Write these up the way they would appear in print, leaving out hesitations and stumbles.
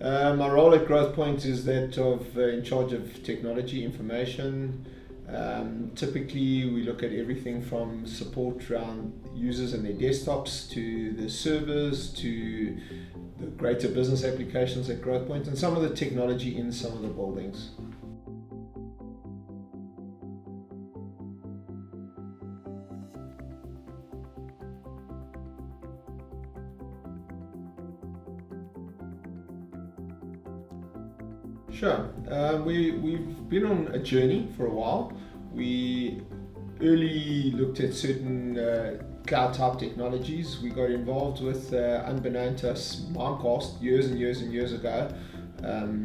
My role at GrowthPoint is that of in charge of technology information. Typically, we look at everything from support around users and their desktops to the servers to the greater business applications at GrowthPoint and some of the technology in some of the buildings. Sure. We've been on a journey for a while. We early looked at certain cloud type technologies. We got involved with, unbeknown to us, Mimecast years and years ago,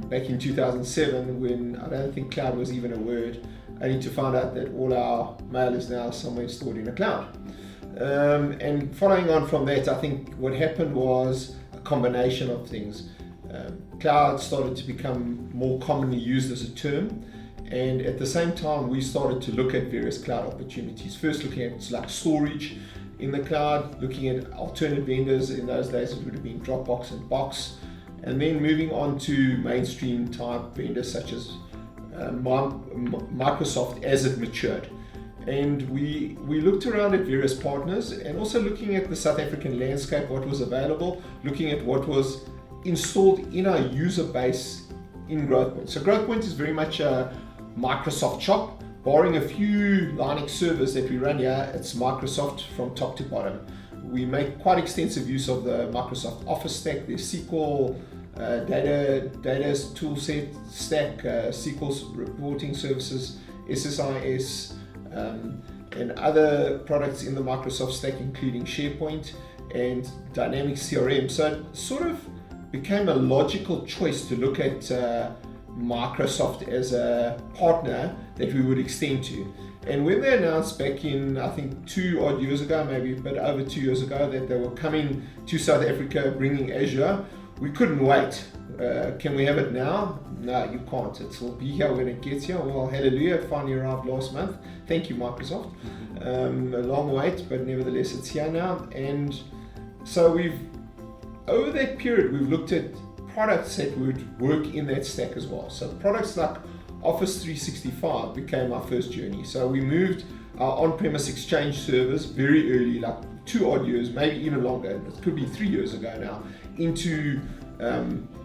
back in 2007, when I don't think cloud was even a word, only to find out that all our mail is now somewhere stored in a cloud. And following on from that, I think what happened was a combination of things. Cloud started to become more commonly used as a term, and at the same time we started to look at various cloud opportunities. First looking at like storage in the cloud, looking at alternate vendors. In those days it would have been Dropbox and Box, and then moving on to mainstream type vendors such as Microsoft as it matured. And we looked around at various partners and also looking at the South African landscape, what was available, looking at what was installed in our user base in GrowthPoint. So GrowthPoint is very much a Microsoft shop, barring a few Linux servers that we run here. It's Microsoft from top to bottom. We make quite extensive use of the Microsoft Office stack, the SQL data toolset stack, SQL reporting services, SSIS, and other products in the Microsoft stack, including SharePoint and Dynamics CRM. So it sort of became a logical choice to look at Microsoft as a partner that we would extend to. And when they announced back in, I think 2 odd years ago, maybe a bit over 2 years ago, that they were coming to South Africa bringing Azure, we couldn't wait. Can we have it now? No, you can't. It will be here when it gets here. Well, hallelujah, it finally arrived last month. Thank you, Microsoft. A long wait, but nevertheless it's here now. And so over that period, we've looked at products that would work in that stack as well. So products like Office 365 became our first journey. So we moved our on-premise Exchange servers very early, like 2 odd years, maybe even longer, it could be 3 years ago now, into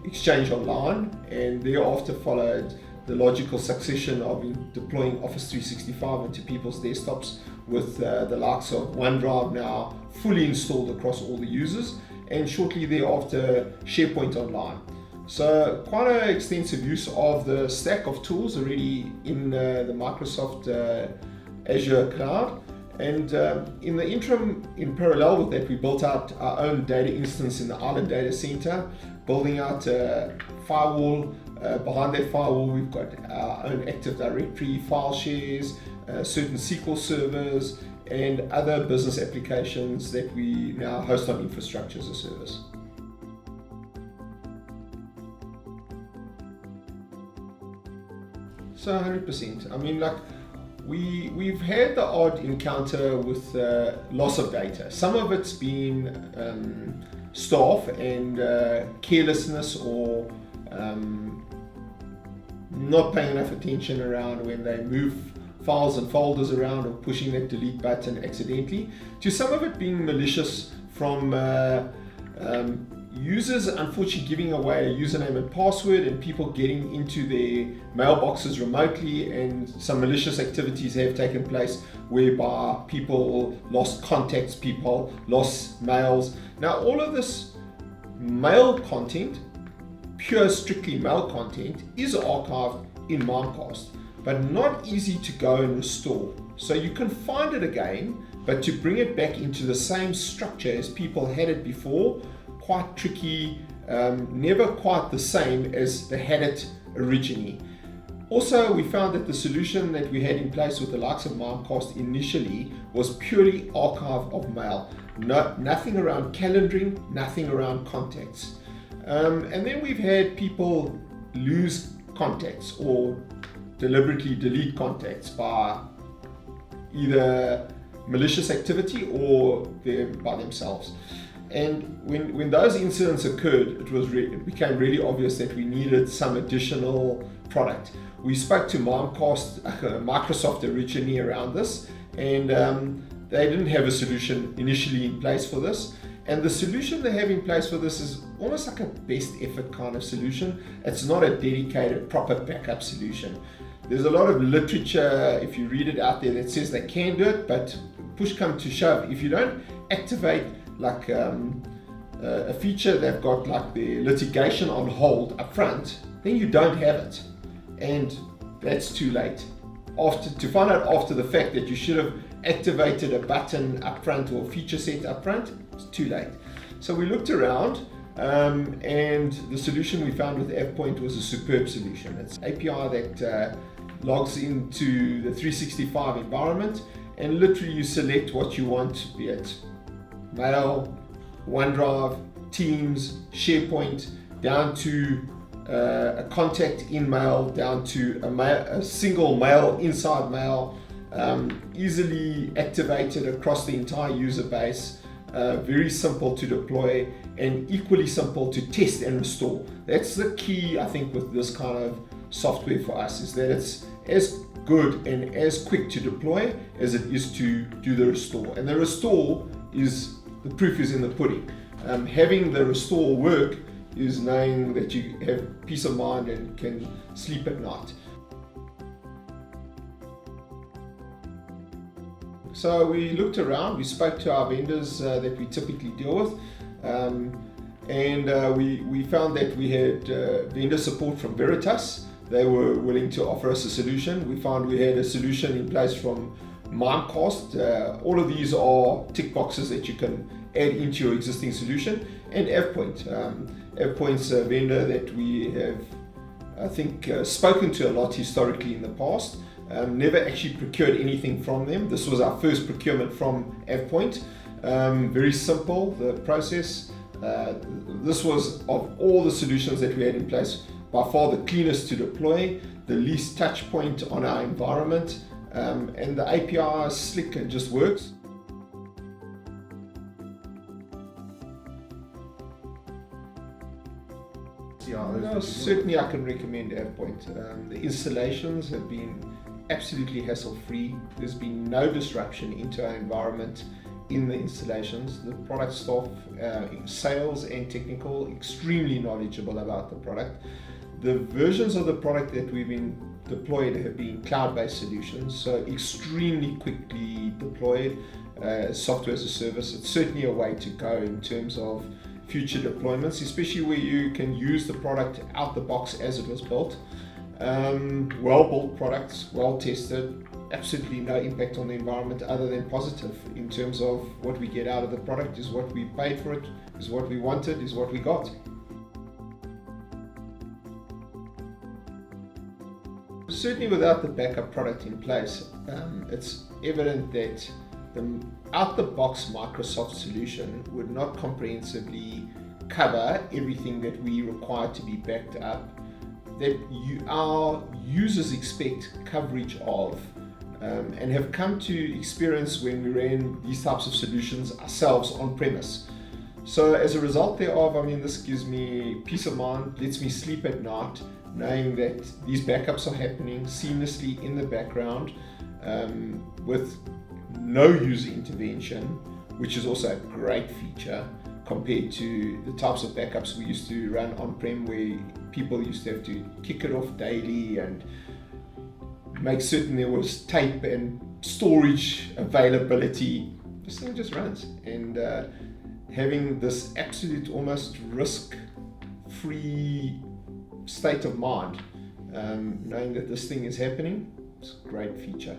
Exchange Online, and thereafter followed the logical succession of deploying Office 365 into people's desktops with the likes of OneDrive now fully installed across all the users, and shortly thereafter SharePoint Online. So quite an extensive use of the stack of tools already in the Microsoft Azure cloud. And in the interim, in parallel with that, we built out our own data instance in the Island Data Center, building out a firewall. Behind that firewall, we've got our own Active Directory, file shares, certain SQL servers, and other business applications that we now host on infrastructure as a service. So 100%. I mean, like we've had the odd encounter with loss of data. Some of it's been staff and carelessness or not paying enough attention around when they move files and folders around or pushing that delete button accidentally, to some of it being malicious from users unfortunately giving away a username and password and people getting into their mailboxes remotely, and some malicious activities have taken place whereby people lost contacts, people lost mails. Now all of this mail content, pure strictly mail content, is archived in Mimecast, but not easy to go and restore. So you can find it again, but to bring it back into the same structure as people had it before, quite tricky, never quite the same as they had it originally. Also, we found that the solution that we had in place with the likes of Mimecast initially was purely archive of mail. Nothing around calendaring, nothing around contacts. And then we've had people lose contacts or deliberately delete contacts by either malicious activity or by themselves. And when those incidents occurred, it became really obvious that we needed some additional product. We spoke to Microsoft originally around this, and they didn't have a solution initially in place for this. And the solution they have in place for this is almost like a best effort kind of solution. It's not a dedicated proper backup solution. There's a lot of literature, if you read it out there, that says they can do it, but push come to shove, if you don't activate like a feature they've got like the litigation on hold up front, then you don't have it, and that's too late. To find out after the fact that you should have activated a button up front or feature set up front, it's too late. So we looked around, and the solution we found with AvePoint was a superb solution. It's an API that logs into the 365 environment, and literally you select what you want, be it Mail, OneDrive, Teams, SharePoint, down to a contact in Mail, down to a single mail inside Mail, easily activated across the entire user base, very simple to deploy and equally simple to test and restore. That's the key, I think, with this kind of software for us, is that it's as good and as quick to deploy as it is to do the restore. And the restore is, the proof is in the pudding. Having the restore work is knowing that you have peace of mind and can sleep at night. So we looked around, we spoke to our vendors that we typically deal with, and we found that we had vendor support from Veritas. They were willing to offer us a solution. We found we had a solution in place from Mimecast. All of these are tick boxes that you can add into your existing solution. And AvePoint. AvePoint's a vendor that we have, I think, spoken to a lot historically in the past. Never actually procured anything from them. This was our first procurement from AvePoint. Very simple, the process. This was, of all the solutions that we had in place, by far the cleanest to deploy, the least touch point on our environment, and the API is slick and just works. No, certainly I can recommend AvePoint. The installations have been absolutely hassle-free. There's been no disruption into our environment in the installations. The product staff, sales and technical, extremely knowledgeable about the product. The versions of the product that we've been deployed have been cloud-based solutions, so extremely quickly deployed, software as a service. It's certainly a way to go in terms of future deployments, especially where you can use the product out the box as it was built. Well-built products, well-tested, absolutely no impact on the environment other than positive in terms of what we get out of the product is what we paid for it, is what we wanted, is what we got. Certainly without the backup product in place, it's evident that the out-the-box Microsoft solution would not comprehensively cover everything that we require to be backed up, that our users expect coverage of, and have come to experience when we ran these types of solutions ourselves on premise. So as a result thereof, I mean, this gives me peace of mind, lets me sleep at night, knowing that these backups are happening seamlessly in the background, with no user intervention, which is also a great feature compared to the types of backups we used to run on-prem, where people used to have to kick it off daily and make certain there was tape and storage availability. This thing just runs, and having this absolute, almost risk-free state of mind, knowing that this thing is happening, it's a great feature.